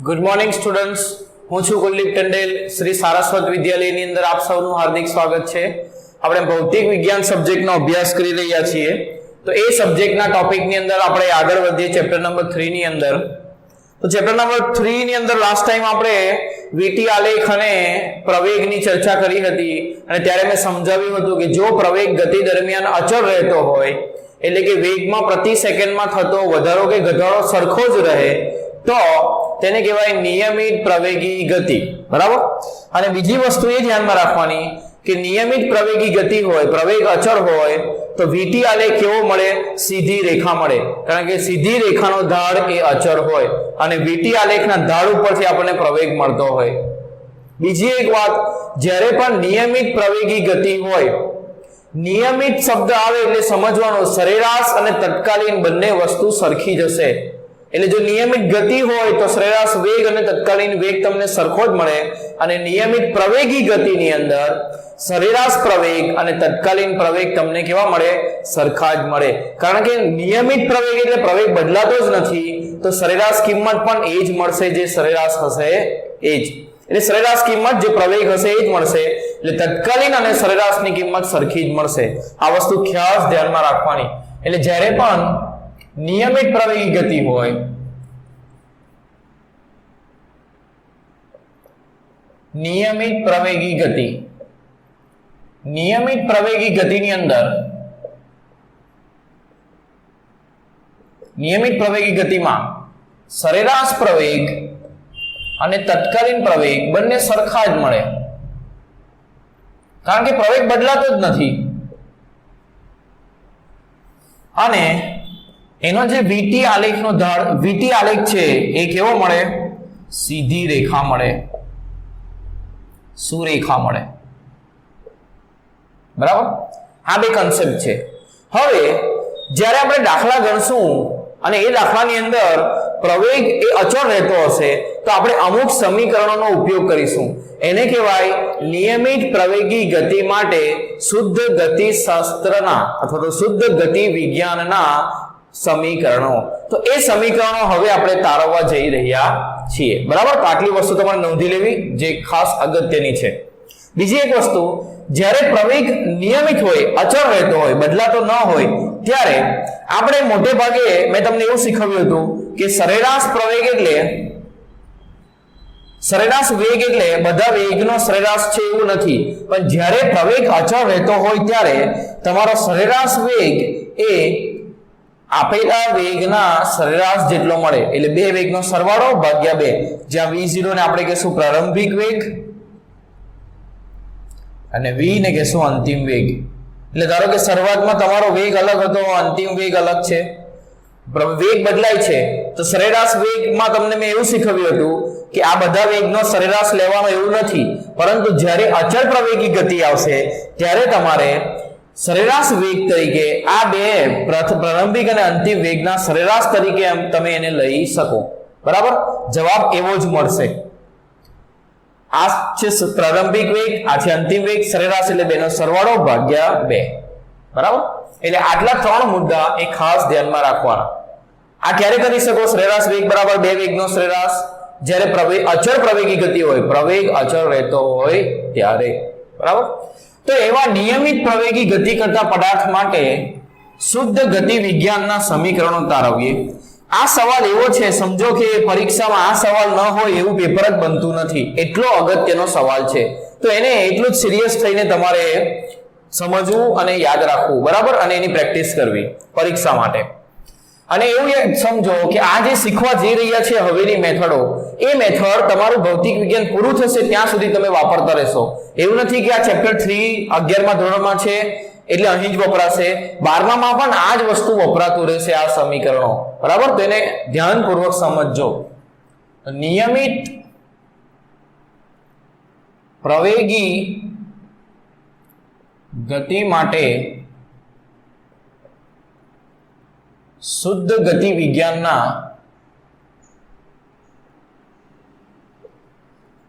Good morning students, હું છું કુલદીપ ટંડેલ. શ્રી સારસ્વત વિદ્યાલયની અંદર આપ સૌનું હાર્દિક સ્વાગત છે. આપણે ભૌતિક વિજ્ઞાન સબ્જેક્ટનો અભ્યાસ કરી રહ્યા છીએ. તો એ સબ્જેક્ટના ટોપિકની અંદર આપણે આગળ વધીએ ચેપ્ટર નંબર 3 ની અંદર. તો ચેપ્ટર નંબર 3 ની અંદર લાસ્ટ ટાઈમ આપણે વીટી આલેખ અને પ્રવેગની ચર્ચા કરી હતી અને ત્યારે મેં સમજાવ્યું હતું કે જો પ્રવેગ ગતિ દરમિયાન અચળ રહેતો હોય, એટલે કે વેગમાં પ્રતિ સેકન્ડમાં થતો વધારો કે ઘટાડો સરખો જ રહે, તો તેને કહેવાય નિયમિત પ્રવેગી ગતિ. બરાબર. અને બીજી વસ્તુ એ ધ્યાનમાં રાખવાની કે નિયમિત પ્રવેગી ગતિ હોય, પ્રવેગ અચળ હોય, તો વીટી આલેખ કેવો મળે? સીધી રેખા મળે, કારણ કે સીધી રેખાનો ઢાળ એ અચળ હોય અને વીટી આલેખના ઢાળ ઉપરથી આપણને પ્રવેગ મળતો હોય. બીજી એક વાત, જ્યારે પણ નિયમિત પ્રવેગી ગતિ હોય, નિયમિત શબ્દ આવે એટલે સમજવાનો સરેરાશ અને તત્કાલીન બંને વસ્તુ સરખી જશે. એટલે જો નિયમિત ગતિ હોય તો સરેરાશ વેગ અને તત્કાલીન વેગ તમને સરખો જ મળે, અને નિયમિત પ્રવેગી ગતિની અંદર સરેરાશ પ્રવેગ અને તત્કાલીન પ્રવેગ તમને કેવા મળે? સરખા જ મળે. કારણ કે નિયમિત પ્રવેગ એટલે પ્રવેગ બદલાતો જ નથી, તો સરેરાશ કિંમત પણ એ જ મળશે જે સરેરાશ હશે એ જ. એટલે સરેરાશ કિંમત જે પ્રવેગ હશે એ જ મળશે, એટલે તત્કાલીન અને સરેરાશની કિંમત સરખી જ મળશે. આ વસ્તુ ખાસ ધ્યાનમાં રાખવાની. એટલે જ્યારે પણ નિયમિત પ્રવેગી ગતિ હોય, નિયમિત પ્રવેગી ગતિની અંદર નિયમિત પ્રવેગી ગતિમાં સરેરાશ પ્રવેગ અને તત્કાલીન પ્રવેગ બંને સરખા જ મળે, કારણ કે પ્રવેગ બદલાતો જ નથી. અને એનો જે વીટી આલેખનો ઢાળ, વીટી આલેખ છે એ કેવો મળે? સીધી રેખા મળે, સુરેખા મળે. બરાબર. આ બે કન્સેપ્ટ છે. હવે જ્યારે આપણે દાખલા ગણશું અને એ દાખલાની અંદર પ્રવેગ એ અચળ રહેતો હશે, તો આપણે અમુક સમીકરણોનો ઉપયોગ કરીશું. એને કહેવાય નિયમિત પ્રવેગી ગતિ માટે શુદ્ધ ગતિશાસ્ત્રના અથવા તો શુદ્ધ ગતિ વિજ્ઞાનના સમીકરણો. તો એ સમીકરણો હવે આપણે તારવવા જઈ રહ્યા છીએ. બરાબર. તો આટલી વસ્તુ તમારે નોંધી લેવી, જે ખાસ અગત્યની છે. બીજી એક વસ્તુ, જ્યારે પ્રવેગ નિયમિત હોય, અચળ રહેતો હોય, બદલાતો ન હોય, ત્યારે આપણે મોટે ભાગે મેં તમને એવું શીખવ્યું હતું કે સરેરાશ પ્રવેગ એટલે સરેરાશ વેગ એટલે બધા વેગનો સરેરાશ છે એવું નથી, પણ જ્યારે પ્રવેગ અચળ રહેતો હોય ત્યારે તમારો સરેરાશ વેગ એ આપેલા વેગના સરેરાશ જેટલો મળે. એટલે બે વેગનો સરવાળો ભાગ્યા 2, જ્યાં v0 ને આપણે કહેશું પ્રારંભિક વેગ અને v ને કહેશું અંતિમ વેગ. એટલે ધારો કે શરૂઆતમાં તમારો વેગ અલગ હતો, અંતિમ વેગ અલગ છે, વેગ બદલાય છે, તો સરેરાશ વેગમાં તમને મેં એવું શીખવ્યું હતું કે આ બધા વેગનો સરેરાશ લેવાનો એવું નથી, પરંતુ જ્યારે અચળ પ્રવેગી ગતિ આવશે ત્યારે તમારે સરેરાશ વેગ તરીકે આ બે પ્રારંભિક અને અંતિમ વેગના સરેરાશ તરીકે તમે એને લઈ શકો. બરાબર. જવાબ એવો જ મળશે. આ છે પ્રારંભિક વેગ, આ છે અંતિમ વેગ, સરેરાશ એટલે બેનો સરવાળો ભાગ્યા 2. બરાબર. એટલે આટલા 3 મુદ્દા એ ખાસ ધ્યાનમાં રાખવાના. આ ક્યારે કરી શકો? સરેરાશ વેગ બરાબર 2 વેગનો સરેરાશ, જ્યારે અચળ પ્રવેગી ગતિ હોય, પ્રવેગ અચળ રહેતો હોય ત્યારે. બરાબર. તો એવા નિયમિત પ્રવેગી ગતિ કરતા પદાર્થ માટે શુદ્ધ ગતિ વિજ્ઞાનના સમીકરણો તારવીએ. આ સવાલ એવો છે, સમજો કે પરીક્ષામાં આ સવાલ ન હોય એવું પેપર જ બનતું નથી, એટલો અગત્યનો સવાલ છે. તો એને એટલું જ સિરિયસ થઈને તમારે સમજવું અને યાદ રાખવું. બરાબર. અને એની પ્રેક્ટિસ કરવી પરીક્ષા માટે. અને એવું સમજો કે આ જે શીખવા જઈ રહ્યા છે હવેની મેથડો, એ મેથડ તમારું ભૌતિક વિજ્ઞાન પૂરું થશે ત્યાં સુધી તમે વાપરતા રહેશો. એવું નથી કે આ ચેપ્ટર 3 11મા ધોરણમાં છે એટલે અહીં જ વપરાશે, 12મામાં પણ આ જ વસ્તુ વપરાતું રહેશે, આ સમીકરણો. બરાબર. તો એને ધ્યાનપૂર્વક સમજજો. નિયમિત પ્રવેગી ગતિ માટે શુદ્ધ ગતિ વિજ્ઞાનના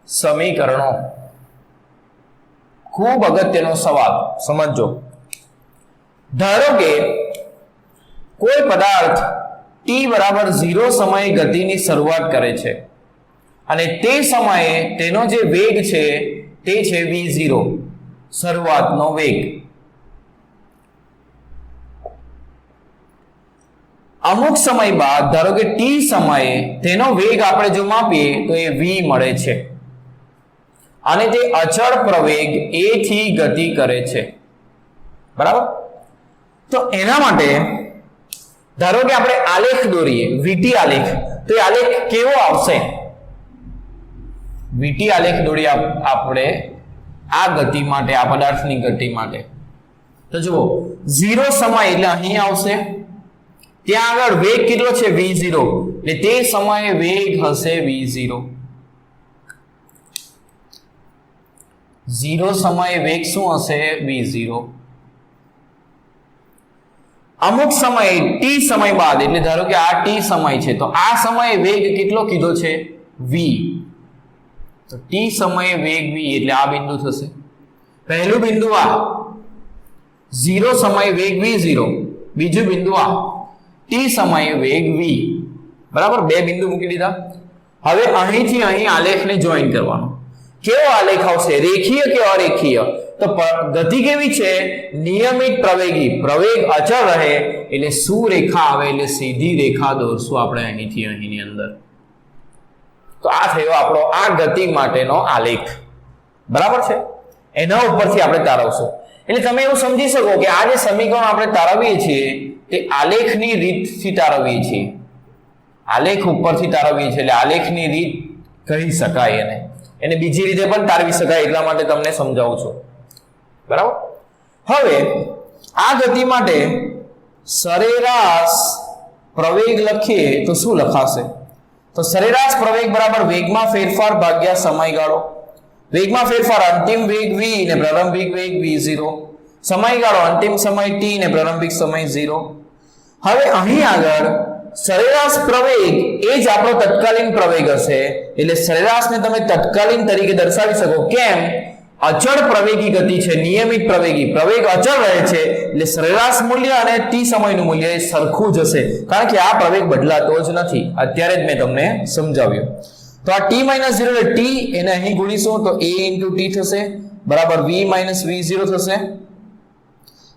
સમીકરણો. ખૂબ અગત્યનો સવાલ, સમજો. ધારો કે કોઈ પદાર્થ t = 0 સમયે ગતિની શરૂઆત કરે છે અને તે સમયે તેનો જે વેગ છે તે છે v0, શરૂઆતનો વેગ. અમુક સમય બાદ ધારો કે t સમયે તેનો વેગ આપણે જો માપીએ તો એ v મળે છે અને તે અચળ પ્રવેગ a થી ગતિ કરે છે. બરાબર. તો એના માટે ધારો કે આપણે આલેખ દોરીએ, vt આલેખ, તો એ આલેખ કેવો આવશે? vt આલેખ દોરીએ આપણે આ ગતિ માટે, આ પદાર્થની ગતિ માટે. તો જુઓ 0 સમય એટલે અહીં આવશે, ત્યાં આગળ વેગ કેટલો છે v0, એટલે તે સમયે વેગ હશે v0. 0 સમયે વેગ શું હશે? v0. અમુક સમય t સમય બાદ, એટલે ધારો કે આ t સમય છે, તો આ સમયે વેગ કેટલો કીધો છે? v. તો t સમયે વેગ v એટલે આ બિંદુ થશે. પહેલું બિંદુ આ 0 સમયે વેગ v0, બીજું બિંદુ આ t સમયે વેગ v. બરાબર, બે બિંદુ મૂકી દીધા. હવે અહીંથી અહીં આલેખને જોઈન કરવાનો. કેવો આલેખ આવશે? રેખીય કે અરેખીય? તો ગતિ કેવી છે? નિયમિત પ્રવેગી, પ્રવેગ અચળ રહે એટલે શું રેખા આવે? એટલે સીધી રેખા દોરશું આપણે અહીંથી અહીંની અંદર. તો આ થયો આપણો આ ગતિ માટેનો આલેખ. બરાબર છે, એના ઉપરથી આપણે તારવશું. એટલે તમે એવું સમજી શકો કે આ જે સમીકરણ આપણે તારવીએ છીએ તે આલેખની રીતથી તારવીએ છીએ, આલેખ ઉપરથી તારવીએ છીએ, એટલે આલેખની રીત કહી શકાય. એને બીજી રીતે પણ તારવી શકાય, એટલા માટે તમને સમજાવું છું. બરાબર. હવે આ ગતિ માટે સરેરાશ પ્રવેગ લખીએ તો શું લખાશે? તો સરેરાશ પ્રવેગ બરાબર વેગમાં ફેરફાર ભાગ્યા સમયગાળો. વેગમાં ફેરફાર અંતિમ વેગ v ને પ્રારંભિક વેગ v0, સમયગાળો અંતિમ સમય t ને પ્રારંભિક સમય 0. હવે અહીં આગળ સરેરાશ પ્રવેગ એ જ આપણો તત્કાલીન પ્રવેગ હશે, એટલે સરેરાશને તમે તત્કાલીન તરીકે દર્શાવી શકો. કેમ? અચળ પ્રવેગી ગતિ છે, નિયમિત પ્રવેગી, પ્રવેગ અચળ રહે છે, એટલે સરેરાશ મૂલ્ય અને t સમયનું મૂલ્ય એ સરખું જ હશે, કારણ કે આ પ્રવેગ બદલાતો જ નથી. અત્યારે જ મેં તમને સમજાવ્યું. તો આ t - 0 એટલે t, એને અહીં ગુણીશું તો a * t થશે, બરાબર v - v0 થશે.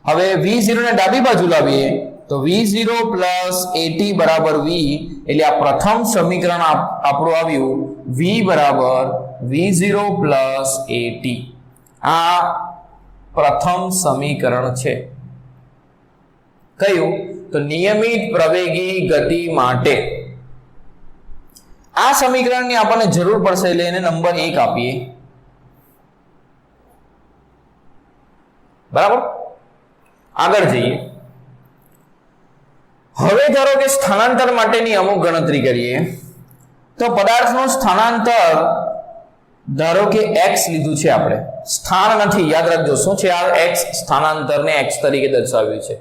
હવે v0 ને ડાબી બાજુ લાવીએ તો v0 + at બરાબર v, એટલે આ પ્રથમ સમીકરણ આપણું આવ્યું v બરાબર v0 + at. આ પ્રથમ સમીકરણ છે. કયું? તો નિયમિત પ્રવેગી ગતિ માટે આ સમીકરણની આપણને જરૂર પડશે, એટલે એને નંબર 1 આપીએ. બરાબર. આગળ જઈએ. હવે ધારો કે સ્થાનાંતર માટેની અમુક ગણતરી કરીએ તો પદાર્થનું સ્થાનાંતર ધારો કે x લીધું છે આપણે, સ્થાન નથી, યાદ રાખજો. શું છે આ x? સ્થાનાંતરને x તરીકે દર્શાવ્યું છે.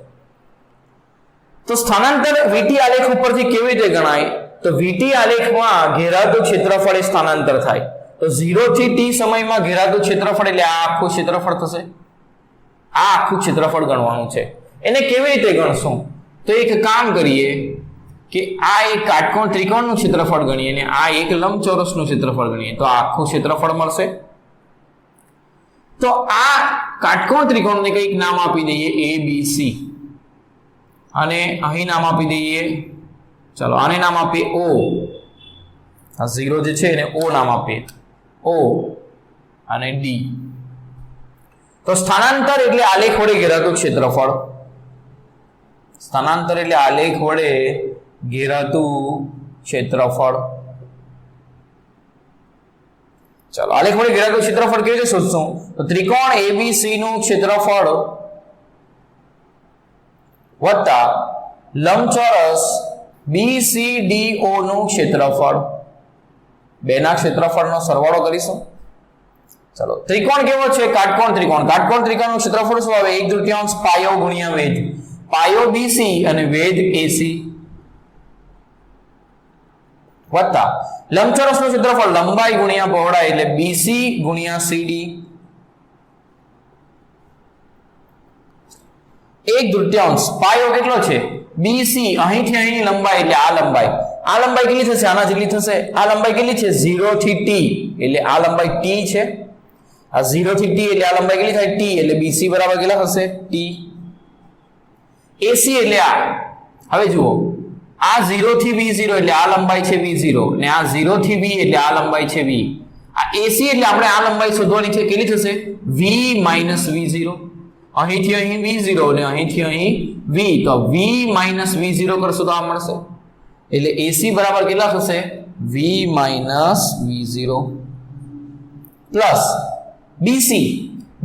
તો સ્થાનાંતર vt આલેખ ઉપરથી કેવી રીતે ગણાય? તો vt આલેખમાં ઘેરાતું ક્ષેત્રફળ એ સ્થાનાંતર થાય. તો 0 થી t સમયમાં ઘેરાતું ક્ષેત્રફળ એટલે આ આખું ક્ષેત્રફળ થશે. આ આખું ક્ષેત્રફળ ગણવાનું છે. એને કેવી રીતે ગણશું? તો એક કામ કરીએ કે આ એક કાટકોણ ત્રિકોણનું ક્ષેત્રફળ ગણીએ અને આ એક લંબચોરસનું ક્ષેત્રફળ ગણીએ તો આ આખું ક્ષેત્રફળ મળશે. તો આ કાટકોણ ત્રિકોણને કંઈક નામ આપી દઈએ ABC, અને અહીં નામ આપી દઈએ, ચાલો આને નામ આપીએ O. આ 0 જે છે એને O નામ આપીએ, O અને D. તો સ્થાનાંતર એટલે આલેખ વડે ઘેરાતું ક્ષેત્રફળ. સ્થાનાંતર એટલે આલેખ વડે ઘેરાતું ક્ષેત્રફળ. ચાલો આલેખ વડે ઘેરાતું ક્ષેત્રફળ કેવી રીતે શોધશું? તો ત્રિકોણ ABC નું ક્ષેત્રફળ વત્તા લંબચોરસ BCDO નું ક્ષેત્રફળ, બેના ક્ષેત્રફળનો સરવાળો કરીશું. ચાલો ત્રિકોણ કેવો છે? કાટકોણ ત્રિકોણ. કાટકોણ ત્રિકોણનું ક્ષેત્રફળ શું આવે? 1/3 પાયો ગુણ્યા વેધ. પાયો BC અને વેધ AC વત્તા લંબચોરસનું ક્ષેત્રફળ લંબાઈ ગુણ્યા પહોળાઈ એટલે BC ગુણ્યા CD. 1/3 પાયો કેટલો છે? BC, અહીંથી અહીંની લંબાઈ એટલે આ લંબાઈ, આ લંબાઈ કેટલી થશે? આના જેટલી થશે. આ લંબાઈ કેટલી છે? 0 થી t, એટલે આ લંબાઈ t છે. આ 0 થી t એટલે આ લંબાઈ કેટલી થાય? t, એટલે BC બરાબર કેટલા થશે? t. AC એટલે આ, હવે જુઓ, આ 0 થી V0 એટલે આ લંબાઈ છે V0, ને આ 0 થી V એટલે આ લંબાઈ છે V. આ AC એટલે આપણે આ લંબાઈ શોધવાની છે. કેટલી થશે? V minus V0. અહીંથી અહીં V0 ને અહીંથી અહીં V, તો V minus V0 કરશો તો આ મળશે. એટલે AC બરાબર કેટલા થશે? V minus V0 plus BC.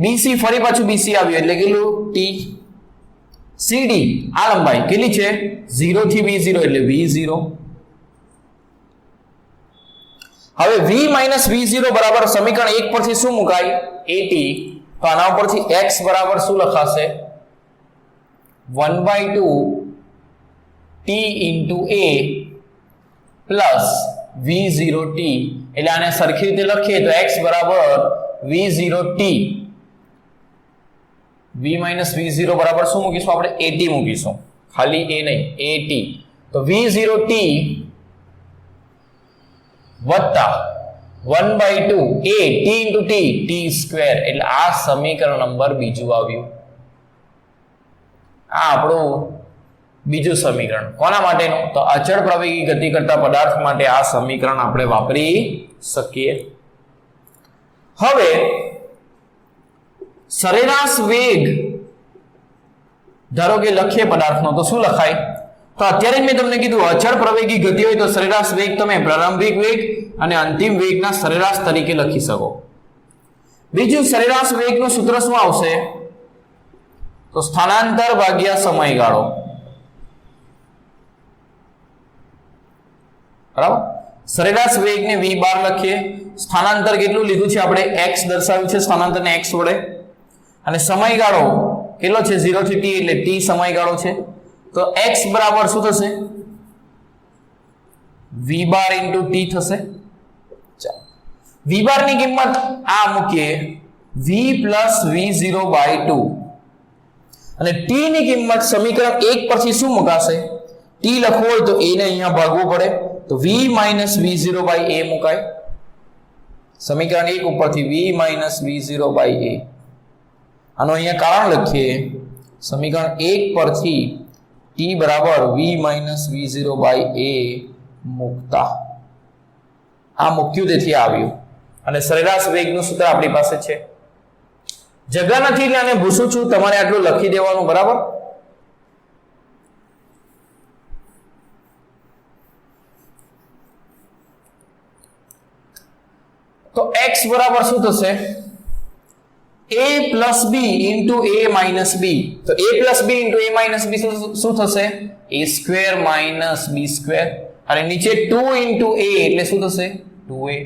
BC ફરી પાછું BC આવ્યું એટલે કેટલું? T. CD આ લંબાઈ કેટલી છે? 0 થી V0 એટલે V0. હવે V minus V0 બરાબર સમીકરણ 1 પરથી શું મુકાય? AT. તો આના ઉપરથી x બરાબર શું લખાશે? 1/2 t into a plus V0t. એટલે આને સરખી રીતે લખીએ તો x બરાબર V0t. V minus V0 બરાબર શું મૂકીશું આપણે? AT મૂકીશું, ખાલી a નહીં, AT. તો V0t વત્તા 1/2 a t into t, t square. એટલે આ સમીકરણ નંબર બીજું આવ્યું. આ આપણું બીજું સમીકરણ. કોના માટેનું? તો અચળ પ્રવેગી ગતિ કરતા પદાર્થ માટે આ સમીકરણ આપણે વાપરી શકીએ. હવે સરેરાશ વેગ ધારો કે લખીએ પદાર્થનો, તો શું લખાય? તો અત્યારે મેં તમને કીધું અચળ પ્રવેગી ગતિ હોય તો સરેરાશ વેગ તમે પ્રારંભિક વેગ અને અંતિમ વેગના સરેરાશ તરીકે લખી શકો. બીજું સરેરાશ વેગનું સૂત્ર શું આવશે? તો સ્થાનાંતર ભાગ્યા સમયગાળો. બરાબર? સરેરાશ વેગને v બાર લખીએ. સ્થાનાંતર કેટલું લીધું છે આપણે? x દર્શાવ્યું છે સ્થાનાંતરને x વડે, અને સમયગાળો કેટલો છે? 0 થી t એટલે t સમયગાળો છે. તો x બરાબર શું થશે? v બાર into t થશે. ચાલો, v બાર ની કિંમત આ મૂકીએ, v plus v0/2, અને t ની કિંમત સમીકરણ 1 પરથી શું મુકાશે? t લખવું હોય તો a ને અહીંયા ભાગવું પડે, તો v minus v0/a મુકાય. સમીકરણ 1 ઉપરથી v minus v0/a. આનો અહીંયા કારણ લખીએ, સમીકરણ 1 પરથી t બરાબર v minus v0/a મૂકતા આ મૂક્યું તેથી આવ્યું. અને સરેરાશ વેગનું સૂત્ર આપણી પાસે છે. જગ્યા નથી એટલે આને ભૂસું છું, તમારે આટલું લખી દેવાનું. બરાબર? તો x બરાબર શું થશે? a plus b into a minus b. તો a plus b into a minus b શું થશે? a square minus b square. અને નીચે 2 into a એટલે શું થશે? 2a.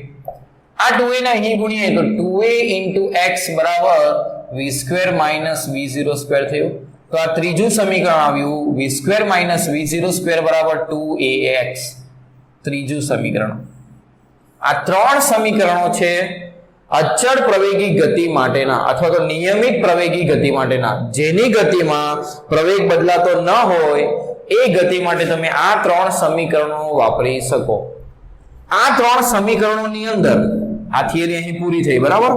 આ 2a ને અહીં ગુણીએ તો 2a into x બરાબર v square minus v0 square થયું. તો આ ત્રીજું સમીકરણ આવ્યું, v square minus v0 square બરાબર 2ax. ત્રીજું સમીકરણ. આ ત્રણ સમીકરણો છે અચળ પ્રવેગી ગતિ માટેના અથવા તો નિયમિત પ્રવેગી ગતિ માટેના. જેની ગતિમાં પ્રવેગ બદલાતો ન હોય એ ગતિ માટે તમે આ ત્રણ સમીકરણો વાપરી શકો. આ ત્રણ સમીકરણોની અંદર આ થિયરી અહીં પૂરી થઈ. બરાબર?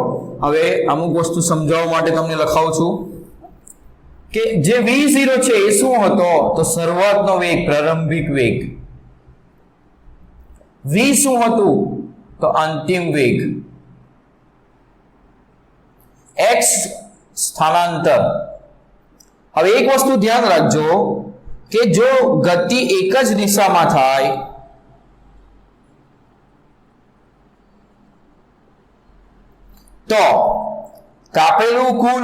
હવે અમુક વસ્તુ સમજાવવા માટે તમને લખાવું છું કે જે v0 છે એ શું હતો? તો શરૂઆતનો વેગ, પ્રારંભિક વેગ. v શું હતું? તો અંતિમ વેગ. x સ્થાનાંતર. હવે એક વસ્તુ ધ્યાન રાખજો કે જો ગતિ એક જ દિશામાં થાય તો કાપેલું કુલ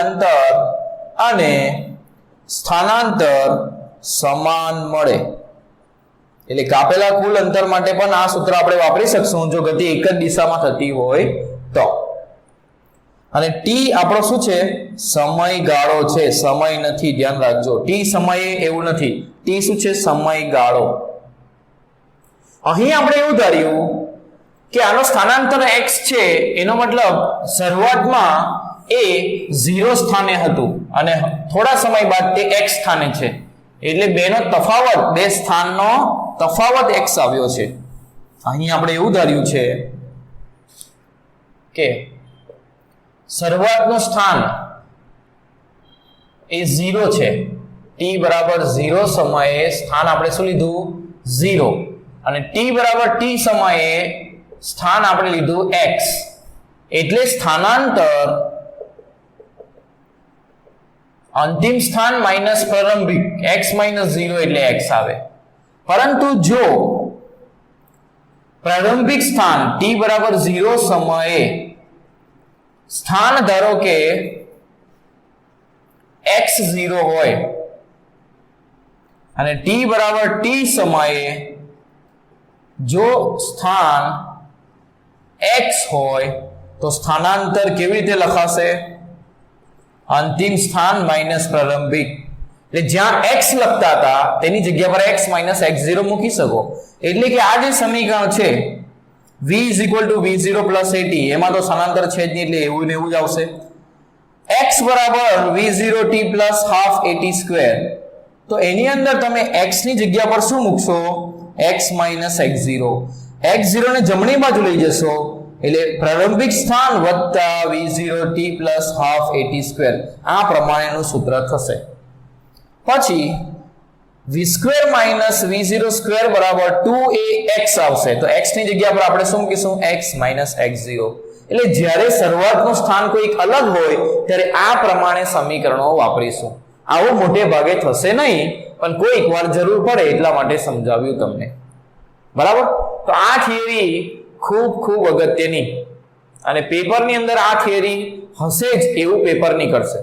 અંતર અને સ્થાનાંતર સમાન મળે. એટલે કાપેલા કુલ અંતર માટે પણ આ સૂત્ર આપણે વાપરી શકશું જો ગતિ એક જ દિશામાં થતી હોય તો. અને t આપણો શું છે? સમયગાળો છે, સમય નથી, ધ્યાન રાખજો. t સમયે એવું નથી, t શું છે? સમયગાળો. અહીં આપણે એવું ધાર્યું કે આનો સ્થાનાંતર x છે, એનો મતલબ શરૂઆતમાં એ 0 સ્થાને હતું અને થોડા સમય બાદ તે x સ્થાને છે, એટલે બેનો તફાવત, બે સ્થાનનો તફાવત x આવ્યો છે. અહીં આપણે એવું ધાર્યું છે કે શરૂઆતનું સ્થાન એ 0 છે. t બરાબર 0 સમયે સ્થાન આપણે શું લીધું? 0. અને t બરાબર t સમયે સ્થાન આપણે લીધું x. એટલે સ્થાનાંતર અંતિમ સ્થાન માઇનસ પ્રારંભિક x માઇનસ 0 એટલે x આવે. પરંતુ જો પ્રારંભિક સ્થાન t બરાબર 0 સમયે સ્થાન ધારો કે x0 હોય અને t બરાબર t સમયે જો સ્થાન x હોય તો સ્થાનાંતર કેવી રીતે લખાશે? અંતિમ સ્થાન માઇનસ પ્રારંભિક. એટલે જ્યાં x લખતા હતા તેની જગ્યા પર x માઇનસ x0 મૂકી શકો. એટલે કે આ જે સમીકરણ છે v v0 plus at, એમાં તો સ્થાનાંતર છે જ નહીં, એટલે એવું ને એવું જ આવશે. x બરાબર v0t plus half at square, તો એની અંદર તમે x ની જગ્યા પર શું મૂકશો? x minus x0. x0 ને જમણી બાજુ લઈ જશો એટલે પ્રારંભિક સ્થાન વત્તા v0t plus half at square, આ પ્રમાણેનું સૂત્ર થશે. પછી v square minus v0 square બરાબર 2ax આવશે. તો x ની જગ્યા પર આપણે શું મૂકીશું? x minus x0. એટલે જ્યારે શરૂઆતનું સ્થાન કોઈક અલગ હોય ત્યારે આ પ્રમાણે સમીકરણો વાપરીશું. આવું મોટે ભાગે થશે નહીં, પણ કોઈક વાર જરૂર પડે એટલા માટે સમજાવ્યું તમને. બરાબર? તો આ થિયરી ખૂબ ખૂબ અગત્યની, અને પેપરની અંદર આ થિયરી હશે જ એવું પેપર નીકળશે.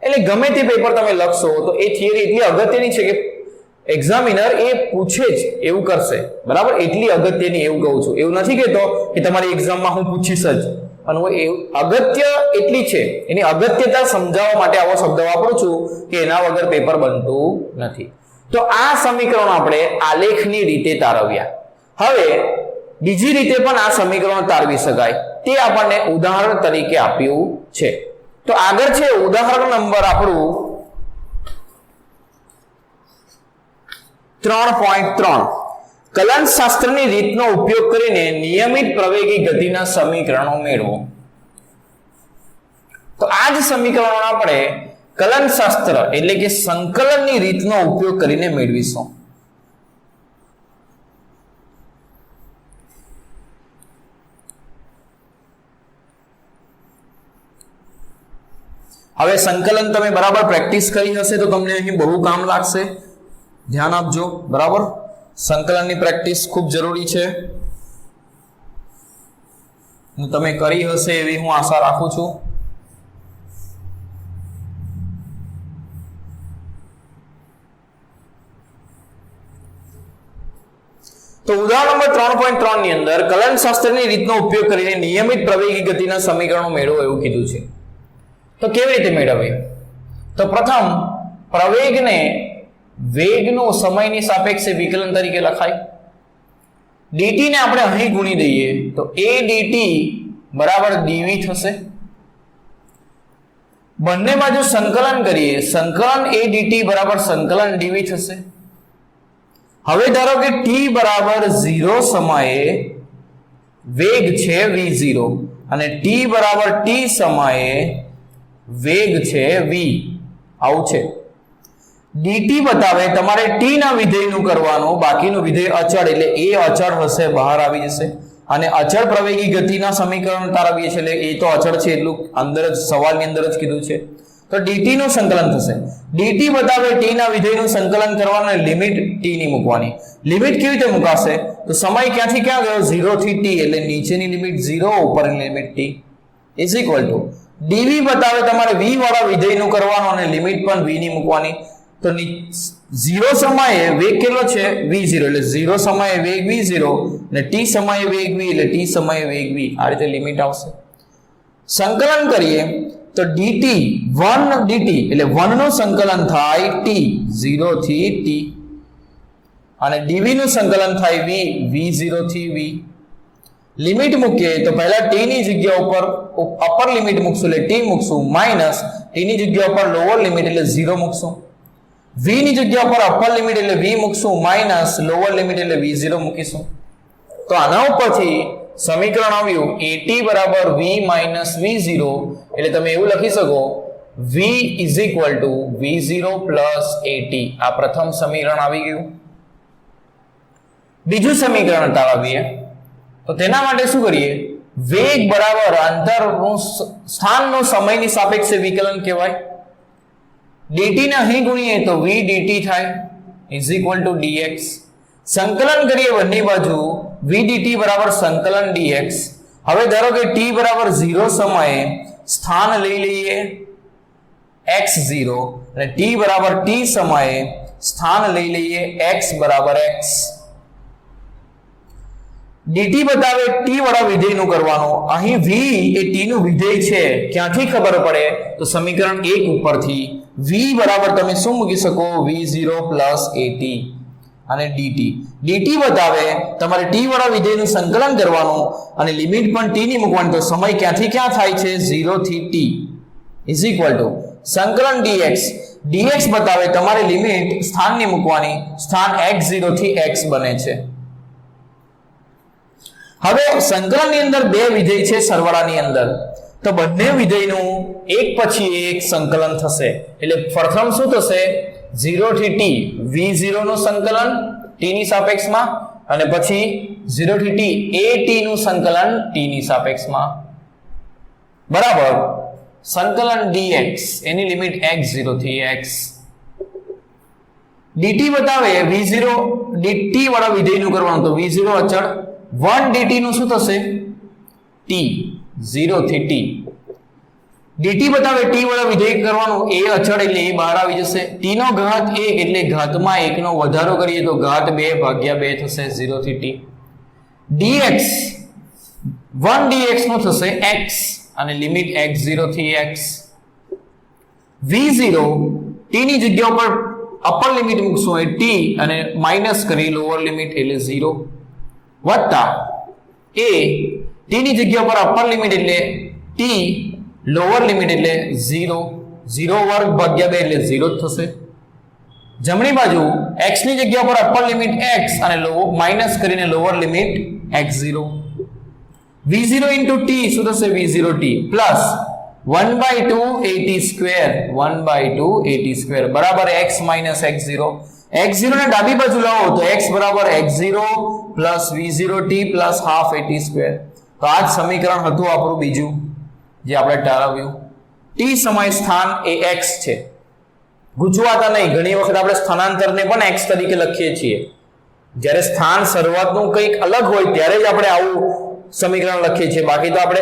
એટલે ગમે તે પેપર તમે લખશો તો એ થિયરી એટલી અગત્યની છે કે એક્ઝામિનર એ પૂછે જ એવું કરશે. બરાબર? એટલી અગત્યની એવું કહું છું. એવું નથી કહેતો કે તમારી એક્ઝામમાં હું પૂછીશ જ, પણ હું અગત્ય એટલી છે, એની અગત્યતા સમજાવવા માટે આવો શબ્દ વાપરું છું કે એના વગર પેપર બનતું નથી. તો આ સમીકરણો આપણે આલેખની રીતે તારવ્યા. હવે બીજી રીતે પણ આ સમીકરણો તારવી શકાય, તે આપણને ઉદાહરણ તરીકે આપ્યું છે. તો આગળ છે ઉદાહરણ નંબર આપણું 3.3. કલનશાસ્ત્રની રીતનો ઉપયોગ કરીને નિયમિત પ્રવેગી ગતિના સમીકરણો મેળવો. તો આ જ સમીકરણો આપણે કલનશાસ્ત્ર એટલે કે સંકલનની રીતનો ઉપયોગ કરીને મેળવીશું. હવે સંકલન તમે બરાબર પ્રેક્ટિસ કરી હશે તો તમને અહીં બહુ કામ લાગશે. ધ્યાન આપજો. બરાબર? સંકલનની પ્રેક્ટિસ ખૂબ જરૂરી છે. તમે કરી હશે એવી હું આશા રાખું છું. તો ઉદાહરણ નંબર 3.3 ની અંદર કલનશાસ્ત્રની રીતનો ઉપયોગ કરીને નિયમિત પ્રવેગી ગતિના સમીકરણો મેળવો એવું કીધું છે. તો કેવી રીતે મેળવવી? તો પ્રથમ પ્રવેગને વેગનો સમયની સાપેક્ષે વિકલન તરીકે લખાય. dt ને આપણે અહીં ગુણી દઈએ તો a dt બરાબર dv થશે. બંને બાજુ સંકલન કરીએ, સંકલન a dt બરાબર સંકલન dv થશે. હવે ધારો કે t બરાબર 0 સમયે વેગ છે v0 અને t બરાબર t સમયે વેગ છે v. આવું છે. dt બતાવે તમારે t ના વિધેયનું કરવાનું, બાકીનું વિધેય અચળ એટલે એ અચળ હશે, બહાર આવી જશે. અને અચળ પ્રવેગી ગતિના સમીકરણ તારવીએ છીએ એટલે એ તો અચળ છે એટલું અંદર જ સવાલની અંદર જ કીધું છે. તો dt નું સંકલન થશે. dt બતાવે t ના વિધેયનું સંકલન કરવાનું, લિમિટ t ની મૂકવાની. લિમિટ કેવી રીતે મુકાશે? તો સમય ક્યાંથી ક્યાં ગયો? 0 થી t એટલે નીચેની લિમિટ 0, ઉપરની limit t is equal to dv બતાવે તમારે v વાળા વિધેયનું કરવાનું અને લિમિટ પણ v ની મૂકવાની. તો 0 સમયે વેગ કેટલો છે? v0 એટલે 0 સમયે વેગ v0 અને t સમયે વેગ v એટલે t સમયે વેગ v. આ રીતે લિમિટ આવશે. સંકલન કરીએ તો dt 1 dt એટલે 1 નું સંકલન થાય t 0 થી t અને dv નું સંકલન થાય v 0 થી v. લિમિટ મૂકીએ તો પહેલા t ની જગ્યા ઉપર અપર લિમિટ મૂકશું એટલે t મૂકશું માઈનસ t ની જગ્યા ઉપર લોઅર લિમિટ એટલે 0 મૂકશું v ની જગ્યા ઉપર અપર લિમિટ એટલે v મૂકશું માઈનસ લોઅર લિમિટ એટલે v0 મૂકીશું તો આના ઉપરથી સમીકરણ આવ્યું at બરાબર v માઈનસ v0 એટલે તમે એવું લખી શકો v is equal to v0 plus at આ પ્રથમ સમીકરણ આવી ગયું બીજું સમીકરણ તાળવીએ તો તેના માટે શું કરીએ વેગ બરાબર અંતરનું સ્થાનનું સમયની સાપેક્ષે વિકલન કહેવાય dt ને અહીં ગુણીએ તો v dt થાય ઇઝ ઇક્વલ ટુ dx સંકલન કરીએ બંને બાજુ v dt બરાબર સંકલન dx હવે ધારો કે t બરાબર 0 સમયે સ્થાન લઈ લઈએ x0 અને t બરાબર t સમયે સ્થાન લઈ લઈએ x બરાબર x dt બતાવે t વાળા વિધેયનું કરવાનું અહીં v એ t નું વિધેય છે ક્યાંથી ખબર પડે તો સમીકરણ 1 ઉપરથી v બરાબર તમે શું મૂકી શકો v0 at અને dt બતાવે તમારે t વાળા વિધેયનું સંકલન કરવાનું અને લિમિટ પણ t ની મૂકવાની તો સમય ક્યાંથી ક્યાં થાય છે 0 થી t ઇઝ ઇક્વલ ટુ સંકલન dx બતાવે તમારે લિમિટ સ્થાનની મૂકવાની સ્થાન x0 થી x બને છે હવે સંકલનની અંદર બે વિધેય છે સરવાળાની અંદર તો બંને વિધેયનું એક પછી એક સંકલન થશે એટલે પ્રથમ શું થશે 0 થી t v0 નું સંકલન t ની સાપેક્ષમાં અને પછી 0 થી t at નું સંકલન t ની સાપેક્ષમાં બરાબર સંકલન dx એની લિમિટ x0 થી x dt બતાવે v0 dt વાળા વિધેયનું કરવાનું તો v0 અચળ 1 dt નું શું થશે t 0 થી t dt બતાવે t વાળા વિધેય કરવાનું a અચળ એટલે a બહાર આવી જશે t નો ઘાત 1 એટલે ઘાતમાં 1 નો વધારો કરીએ તો ઘાત 2 ભાગ્યા 2 થશે 0 થી t dx 1 dx નું થશે x અને લિમિટ x0 થી x v0 t ની જગ્યા ઉપર અપર લિમિટ મૂકશું એ t અને માઈનસ કરી લોઅર લિમિટ એટલે 0 વત્તા a t ની જગ્યા પર અપર લિમિટ એટલે t લોઅર લિમિટ એટલે 0 0 વર્ગ ભાગ્યા 2 એટલે 0 જ થશે જમણી બાજુ x ની જગ્યા પર અપર લિમિટ x અને માઈનસ કરીને lower limit x0 v0 into t શું થશે v0t plus 1/2 at square 1/2 at square બરાબર x માઈનસ x0 x0 ને ડાબી બાજુ લાવો તો x બરાબર x0 plus v0t plus half at square તો આ જ સમીકરણ હતું આપણું બીજું જે આપણે ટાળવ્યું t સમય સ્થાન એ x છે ગુજવાતા નહીં ઘણી વખત આપણે સ્થાનાંતરને પણ x તરીકે લખીએ છીએ જ્યારે સ્થાન શરૂઆતનું કંઈક અલગ હોય ત્યારે જ આપણે આવું સમીકરણ લખીએ છીએ બાકી તો આપણે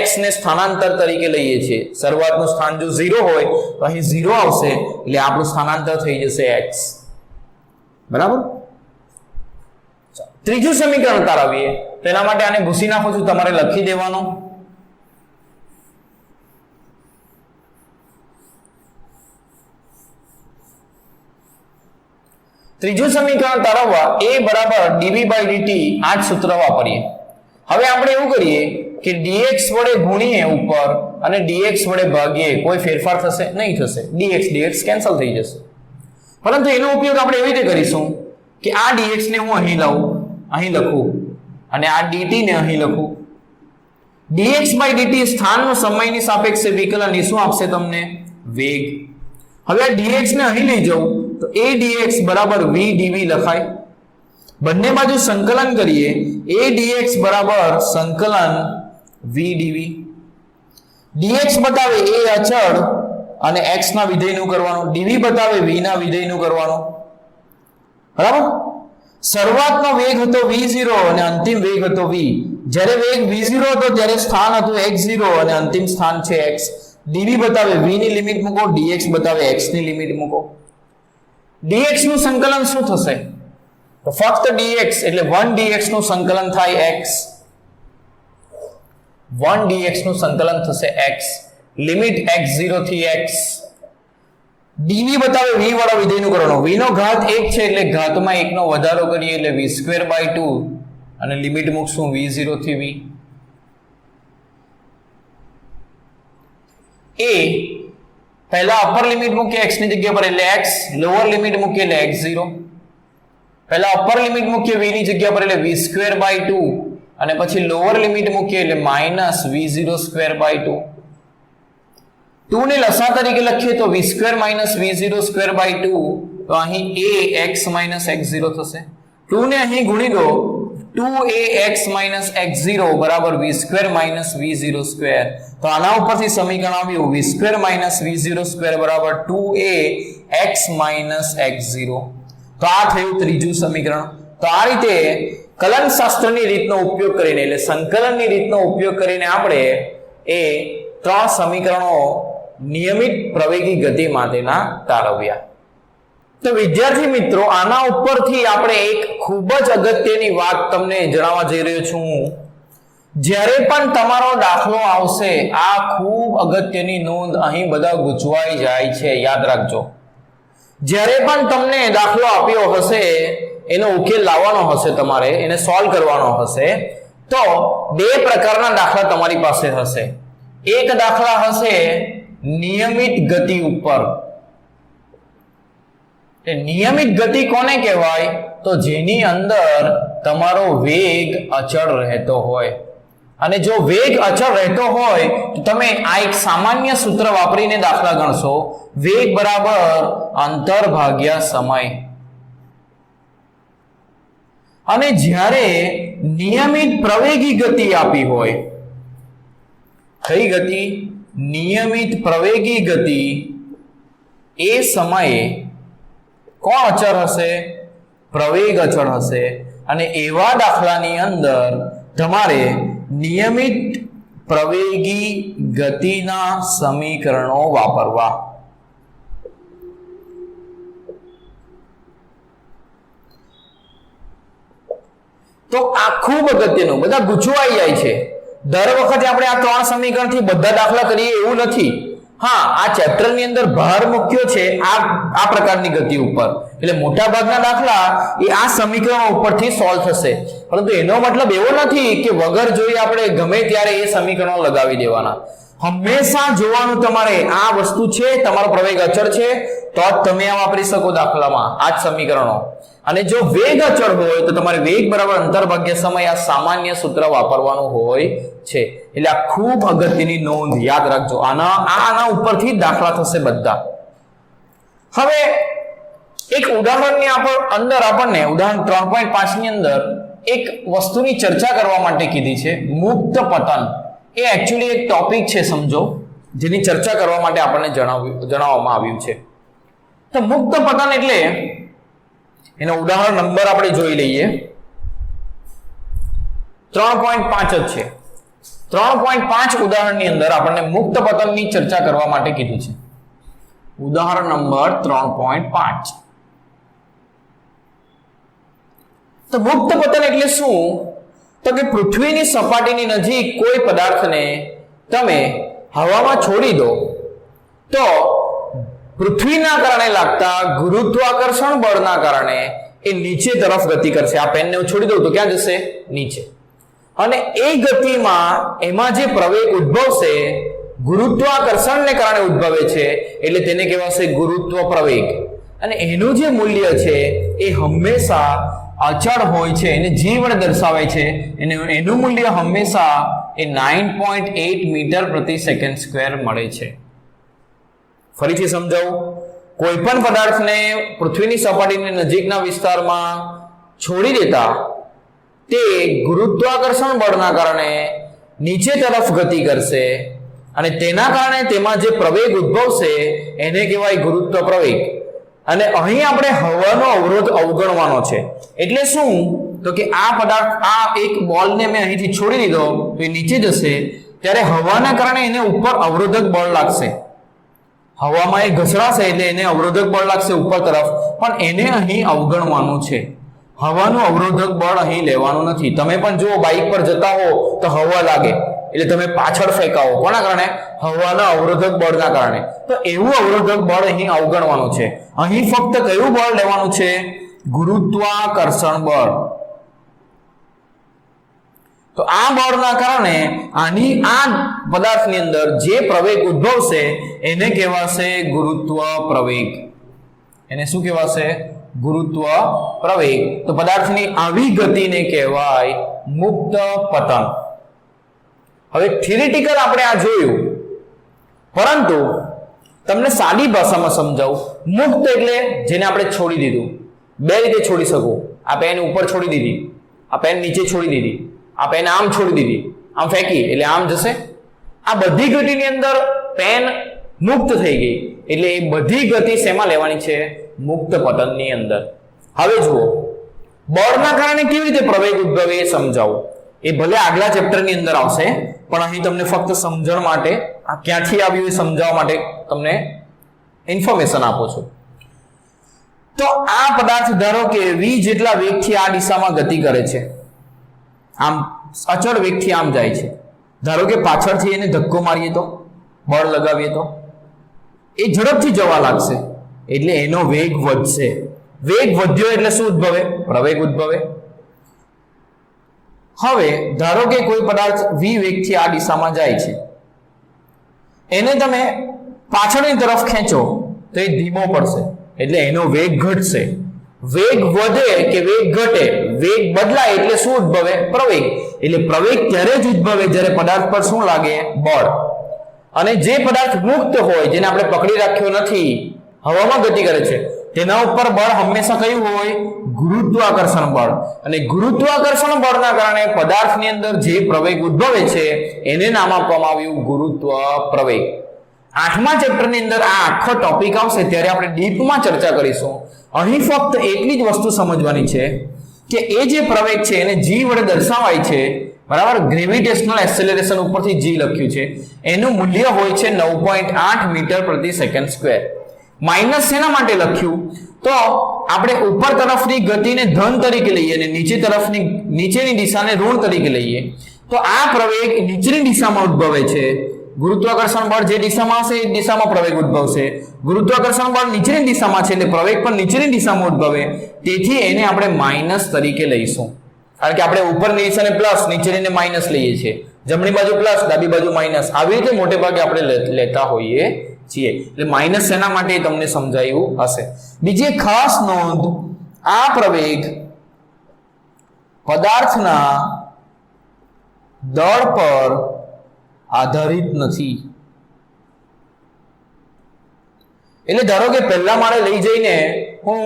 x ને સ્થાનાંતર તરીકે લઈએ છીએ શરૂઆતનું સ્થાન જો 0 હોય તો અહીં 0 આવશે એટલે આપણું સ્થાનાંતર થઈ જશે x બરાબર ત્રીજું સમીકરણ તારવીએ તેના માટે આને ભૂસી નાખું છું તમારે લખી દેવાનો ત્રીજું સમીકરણ તારવવા a બરાબર dv/dt આ જ સૂત્ર વાપરીએ હવે આપણે એવું કરીએ કે dx વડે ગુણીએ ઉપર અને dx વડે ભાગીએ કોઈ ફેરફાર થશે નહીં થશે dx કેન્સલ થઈ જશે પરંતુ એનો ઉપયોગ આપણે એવી રીતે કરીશું કે આ dx ને હું અહીં લાવું અહીં લખું અને આ dt ને અહીં લખું dx/dt સ્થાનનું સમયની સાપેક્ષે વિકલન એ શું આપશે તમને વેગ હવે આ dx ને અહીં લઈ જાઉં તો a dx બરાબર v dv લખાય બંને બાજુ સંકલન કરીએ a dx બરાબર સંકલન v dv dx બતાવે a અચળ અને x ના વિધેયનું કરવાનું dv બતાવે v ના વિધેયનું કરવાનું બરાબર શરૂઆતનો વેગ હતો v0 અને અંતિમ વેગ હતો v જ્યારે વેગ v0 હતો ત્યારે સ્થાન હતું x0 અને અંતિમ સ્થાન છે x dv બતાવે v ની લિમિટ મૂકો dx બતાવે x ની લિમિટ મૂકો dx નું સંકલન શું થશે તો ફક્ત dx એટલે 1 dx નું સંકલન થાય x 1 dx નું સંકલન થશે x લિમિટ x0 થી x dv બતાવે v વાળા વિધેયનું કરવાનું v નો ઘાત 1 છે એટલે ઘાતમાં 1 નો વધારો કરીએ એટલે v²/2 અને લિમિટ મૂકશું v0 થી v. એ પહેલા અપર લિમિટ મૂકીએ x ની જગ્યા પર એટલે x, લોઅર લિમિટ મૂકીએ એટલે x0. પહેલા અપર લિમિટ મૂકીએ v ની જગ્યા પર એટલે v²/2 અને પછી લોઅર લિમિટ મૂકીએ એટલે -v0²/2. 2 ને લસા તરીકે લખીએ તો v² - v0²/2 તો અહીં ax - x0 થશે. 2 ને અહીં ગુણી દો 2ax - x0 બરાબર v² - v0². તો આના ઉપરથી સમીકરણ આવ્યું v² - v0² બરાબર 2ax - x0. તો આ થયું ત્રીજું સમીકરણ. તો આ રીતે કલન શાસ્ત્રની રીતનો ઉપયોગ કરીને એટલે સંકલનની રીતનો ઉપયોગ કરીને આપણે એ ત્રણ સમીકરણો નિયમિત પ્રવેગી ગતિ માટેના તારવ્યા. તો વિદ્યાર્થી મિત્રો આના ઉપરથી આપણે એક ખૂબ જ અગત્યની વાત તમને જણાવવા જઈ રહ્યો છું. જ્યારે પણ તમારો દાખલો આવશે આ ખૂબ અગત્યની નોંધ, અહીં બધા ગૂંચવાઈ જાય છે, યાદ રાખજો. જ્યારે પણ તમને દાખલો આપ્યો હશે એનો ઉકેલ લાવવાનો હશે, તમારે એને સોલ્વ કરવાનો હશે, તો બે પ્રકારના દાખલા તમારી પાસે હશે. એક દાખલા હશે નિયમિત ગતિ ઉપર. નિયમિત ગતિ કોને કહેવાય? તો જેની અંદર તમારો વેગ અચળ રહેતો હોય. અને જો વેગ અચળ રહેતો હોય તો તમે આ એક સામાન્ય સૂત્ર વાપરીને દાખલા ગણશો, વેગ બરાબર અંતર ભાગ્યા સમય. અને જ્યારે નિયમિત પ્રવેગી ગતિ આપી હોય, કઈ ગતિ? નિયમિત પ્રવેગી ગતિ, એ સમયે કોણ અચળ હશે? પ્રવેગ અચળ હશે. અને એવા દાખલાની અંદર તમારે નિયમિત પ્રવેગી ગતિના સમીકરણો વાપરવા. તો આ ખૂબ અગત્યનું, બધા ગૂંચવાઈ જાય છે. દર વખતે આપણે આ ત્રણ સમીકરણથી બધા દાખલા કરીએ એવું નથી. હા, આ ચેપ્ટર ની અંદર ભાર મૂક્યો છે આ પ્રકારની ગતિ ઉપર, એટલે મોટા ભાગના દાખલા એ આ સમીકરણો ઉપરથી સોલ્વ થશે. પરંતુ એનો મતલબ એવો નથી કે વગર જોઈએ આપણે ગમે ત્યારે એ સમીકરણો લગાવી દેવાના. હંમેશા જોવાનું તમારે આ વસ્તુ છે, તમારો પ્રવેગ અચળ છે તો જ તમે આ વાપરી શકો દાખલામાં આ જ સમીકરણો. અને જો વેગ અચળ હોય તો તમારે વેગ બરાબર અંતર ભાગ્યા સમય આ સામાન્ય સૂત્ર વાપરવાનું હોય છે. એટલે આ ખૂબ અગત્યની નોંધ, યાદ રાખજો. આના ઉપરથી દાખલા થશે બધા. હવે એક ઉદાહરણની અંદર આપણને ઉદાહરણ 3.5 ની અંદર એક વસ્તુની ચર્ચા કરવા માટે કીધી છે, મુક્ત પતન. એ એકચ્યુઅલી એક ટોપિક છે, સમજો, જેની ચર્ચા કરવા માટે આપણને જણાવવામાં આવ્યું છે. તો મુક્ત પતન એટલે એનો ઉદાહરણ નંબર આપણે જોઈ લઈએ. 3.5 જ છે. 3.5 ઉદાહરણની અંદર આપણને મુક્ત પતનની ચર્ચા કરવા માટે કીધું છે. ઉદાહરણ નંબર 3.5. તો મુક્ત પતન એટલે શું? તો કે પૃથ્વીની સપાટીની નજીક કોઈ પદાર્થને તમે હવામાં છોડી દો તો પૃથ્વીના કારણે લાગતા ગુરુત્વાકર્ષણ બળના કારણે એ નીચે તરફ ગતિ કરશે. આ પેનને હું છોડી દઉં તો ક્યાં જશે? નીચે. અને એ ગતિમાં એમાં જે પ્રવેગ ઉદ્ભવશે ગુરુત્વાકર્ષણને કારણે ઉદ્ભવે છે એટલે તેને કહેવાશે ગુરુત્વ પ્રવેગ. અને એનું જે મૂલ્ય છે એ હંમેશા અચળ હોય છે, એને g વડે દર્શાવે છે. એનું મૂલ્ય હંમેશા એ 9.8 મીટર પ્રતિ સેકન્ડ સ્ક્વેર મળે છે. ફરીથી સમજાવું, કોઈ પણ પદાર્થને પૃથ્વીની સપાટીની નજીકના વિસ્તારમાં છોડી દેતા તે ગુરુત્વાકર્ષણ બળના કારણે નીચે તરફ ગતિ કરશે અને તેના કારણે તેમાં જે પ્રવેગ ઉદ્ભવશે એને કહેવાય ગુરુત્વ પ્રવેગ. અને અહીં આપણે હવાનો અવરોધ અવગણવાનો છે. એટલે શું? તો કે આ પદાર્થ, આ એક બોલને મેં અહીંથી છોડી દીધો તો એ નીચે જશે, ત્યારે હવાના કારણે એને ઉપર અવરોધક બળ લાગશે. હવામાં એ ઘસડાશે એટલે એને અવરોધક બળ લાગશે ઉપર તરફ, પણ એને અહીં અવગણવાનું છે. હવાનું અવરોધક બળ અહીં લેવાનું નથી. તમે પણ જો બાઇક પર જતા હો તો હવા લાગે એટલે તમે પાછળ ફેંકાવો. કોના કારણે? હવાના અવરોધક બળના કારણે. તો એવું અવરોધક બળ અહીં અવગણવાનું છે. અહીં ફક્ત કયું બળ લેવાનું છે? ગુરુત્વાકર્ષણ બળ. તો આ બળના કારણે આ પદાર્થની અંદર જે પ્રવેગ ઉદ્ભવશે એને કહેવાશે ગુરુત્વ પ્રવેગ. એને શું કહેવાશે? ગુરુત્વ પ્રવેગ. તો પદાર્થની આવી ગતિને કહેવાય મુક્ત પતન. હવે થિયરિટિકલ આપણે આ જોયું, પરંતુ તમને સાદી ભાષામાં સમજાવું. મુક્ત એટલે જેને આપણે છોડી દીધું. બે રીતે છોડી શકો. આ પેન ઉપર છોડી દીધી, આ પેન નીચે છોડી દીધી, આ પેન આમ છોડી દીધી, આમ ફેંકી એટલે આમ જશે. આ બધી ગતિની અંદર પેન મુક્ત થઈ ગઈ એટલે એ બધી ગતિ શેમાં લેવાની છે? મુક્ત પતનની અંદર. હવે જુઓ, બળના કારણે કેવી રીતે પ્રવેગ ઉદ્ભવે એ સમજાવું. એ ભલે આગલા ચેપ્ટરની અંદર આવશે, પણ અહીં તમને ફક્ત સમજણ માટે આ ક્યાંથી આવ્યું એ સમજાવવા માટે તમને ઇન્ફોર્મેશન આપું છું. તો આ પદાર્થ ધારો કે v જેટલા વેગથી આ દિશામાં ગતિ કરે છે, આમ અચળ વેગથી આમ જાય છે. ધારો કે પાછળથી એને ધક્કો મારીએ તો, બળ લગાવીએ તો એ ઝડપથી જવા લાગશે એટલે એનો વેગ વધશે. વેગ વધ્યો એટલે શું ઉદ્ભવે? પ્રવેગ ઉદ્ભવે. હવે ધારો કે કોઈ પદાર્થ v વેગથી આ દિશામાં જાય છે, એને તમે પાછળની તરફ ખેંચો તો એ ધીમો પડશે એટલે એનો વેગ ઘટશે. વેગ વધે કે વેગ ઘટે, વેગ બદલાય એટલે શું ઉદ્ભવે? પ્રવેગ. એટલે પ્રવેગ ત્યારે જ ઉદ્ભવે જ્યારે પદાર્થ પર શું લાગે? બળ. અને જે પદાર્થ મુક્ત હોય, જેને આપણે પકડી રાખ્યો નથી, હવામાં ગતિ કરે છે, તેના ઉપર બળ હંમેશા કયું હોય? ગુરુત્વાકર્ષણ બળ. અને ગુરુત્વાકર્ષણ બળના કારણે પદાર્થની અંદર જે પ્રવેગ ઉદ્ભવે છે એને નામ આપવામાં આવ્યું ગુરુત્વ પ્રવેગ. 8મા ચેપ્ટરની અંદર આ આખો ટોપિક આવશે ત્યારે આપણે ડીપમાં ચર્ચા કરીશું. અહીં ફક્ત એટલી જ વસ્તુ સમજવાની છે કે એ જે પ્રવેગ છે એને g વડે દર્શાવાય છે, બરાબર? ગ્રેવિટેશનલ એક્સેલરેશન ઉપરથી g લખ્યું છે, એનું મૂલ્ય હોય છે 9.8 મીટર પ્રતિ સેકન્ડ સ્ક્વેર. માઇનસ શેના માટે લખ્યું? તો આપણે ઉપર તરફની ગતિને ધન તરીકે લઈએ અને નીચેની દિશાને ઋણ તરીકે લઈએ તો આ પ્રવેગ નીચેની દિશામાં ઉદ્ભવે છે. ગુરુત્વાકર્ષણ બળ જે દિશામાં હશે એ દિશામાં પ્રવેગ ઉદ્ભવશે. ગુરુત્વાકર્ષણ બળ નીચેની દિશામાં છે એટલે પ્રવેગ પણ નીચેની દિશામાં ઉદ્ભવે. તેથી એને આપણે માઇનસ તરીકે લઈશું, કારણ કે આપણે ઉપરની દિશાને પ્લસ, નીચેનીને માઇનસ લઈએ છીએ. જમણી બાજુ પ્લસ, ડાબી બાજુ માઇનસ, આવી રીતે મોટે ભાગે આપણે લેતા હોઈએ છીએ. એટલે માઇનસ શેના માટે તમને સમજાયું હશે. બીજી ખાસ નોંધ, આ પ્રવેગ પદાર્થના દળ પર આધારિત નથી. એટલે ધારો કે પહેલા મારે લઈ જઈને હું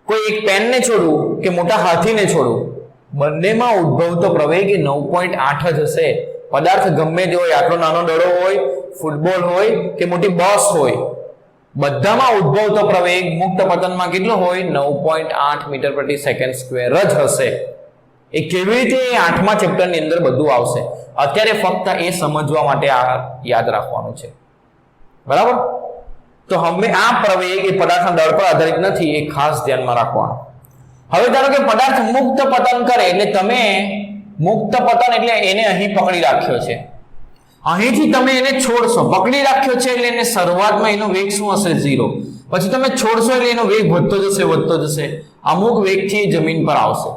કોઈ એક પેનને છોડું કે મોટા હાથીને છોડું, બંનેમાં ઉદ્ભવતો પ્રવેગ એ 9.8 જ હશે. પદાર્થ ગમે તે હોય, આટલો નાનો દડો હોય, ફૂટબોલ હોય કે મોટી બસ હોય, બધામાં ઉદ્ભવતો પ્રવેગ મુક્ત પતનમાં કેટલો હોય? 9.8 મીટર પ્રતિ સેકન્ડ સ્ક્વેર જ હશે. એ કેવી રીતે 8મા ચેપ્ટરની અંદર બધું આવશે. અત્યારે ફક્ત એ સમજવા માટે આ યાદ રાખવાનું છે, બરાબર? તો હવે આ પ્રવેગ એ પદાર્થના દળ પર આધારિત નથી, એ ખાસ ધ્યાનમાં રાખવાનું. હવે ધારો કે પદાર્થ મુક્ત પતન કરે એટલે તમે મુક્ત પતન એટલે એને અહીં પકડી રાખ્યો છે, અહીંથી તમે એને છોડશો. પકડી રાખ્યો છે એટલે એને શરૂઆતમાં એનો વેગ શું હશે? 0. પછી તમે છોડશો એટલે એનો વેગ વધતો જશે. અમુક વેગથી જમીન પર આવશે.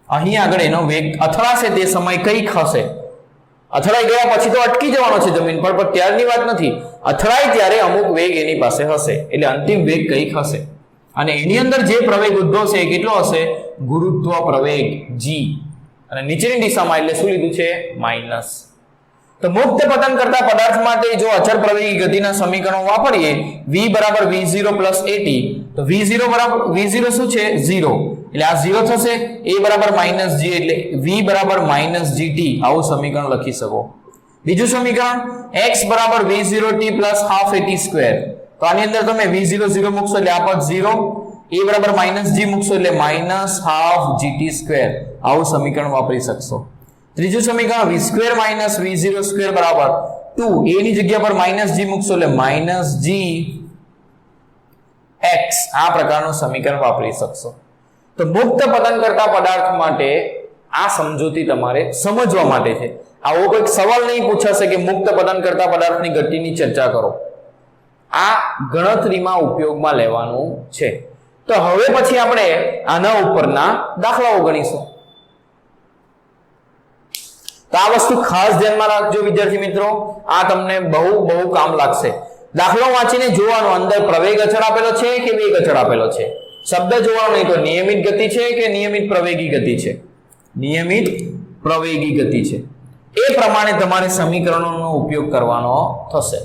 અહીં આગળ એનો વેગ અથડાશે તે સમય કંઈક હશે. અથડાઈ ગયા પછી તો અટકી જવાનો છે જમીન પર, પણ ત્યારની વાત નથી. અથડાય ત્યારે અમુક વેગ એની પાસે હશે, એટલે અંતિમ વેગ કંઈક હશે. અને એની અંદર જે પ્રવેગ ઉદ્ભવશે એ કેટલો હશે? ગુરુત્વ પ્રવેગ g. અને નીચેની દિશામાં એટલે શું લીધું છે? માઇનસ. તો મુક્ત પતન કરતા પદાર્થ માટે જો અચળ પ્રવેગી ગતિના સમીકરણો વાપરીએ, v બરાબર v0 પ્લસ at, તો v0 શું છે? 0. એટલે આ 0 થશે. a બરાબર માઇનસ g એટલે v બરાબર માઇનસ gt. આવું સમીકરણ લખી શકો. બીજું સમીકરણ x બરાબર v0t plus half at square. તો આની અંદર તમે v0 0 મૂકશો એટલે આ પદ 0, a બરાબર માઇનસ g મૂકશો એટલે માઇનસ હાફ gt સ્ક્વેર. આવું સમીકરણ વાપરી શકશો. ત્રીજું સમીકરણ v square minus v0 square બરાબર 2, a ની જગ્યા પર માઇનસ g મૂકશો એટલે માઇનસ g x. આ પ્રકારનું સમીકરણ વાપરી શકશો. તો મુક્ત પતન કરતા પદાર્થ માટે આ સમજૂતી તમારે સમજવા માટે છે. આવો કોઈ સવાલ નહીં પૂછાશે કે મુક્ત પતન કરતા પદાર્થની ગતિની ચર્ચા કરો. આ ગણતરીમાં ઉપયોગમાં લેવાનું છે. તો હવે પછી આપણે આના ઉપરના દાખલાઓ ગણીશું. તો આ વસ્તુ ખાસ ધ્યાનમાં રાખજો વિદ્યાર્થી મિત્રો, આ તમને બહુ બહુ કામ લાગશે. દાખલો વાંચીને જોવાનો અંદર પ્રવેગ અચળ આપેલો છે કે વેગ અચળ આપેલો છે. શબ્દ જોવાનો નહીં તો નિયમિત ગતિ છે કે નિયમિત પ્રવેગી ગતિ છે. નિયમિત પ્રવેગી ગતિ છે. એ પ્રમાણે તમારે સમીકરણોનો ઉપયોગ કરવાનો થશે.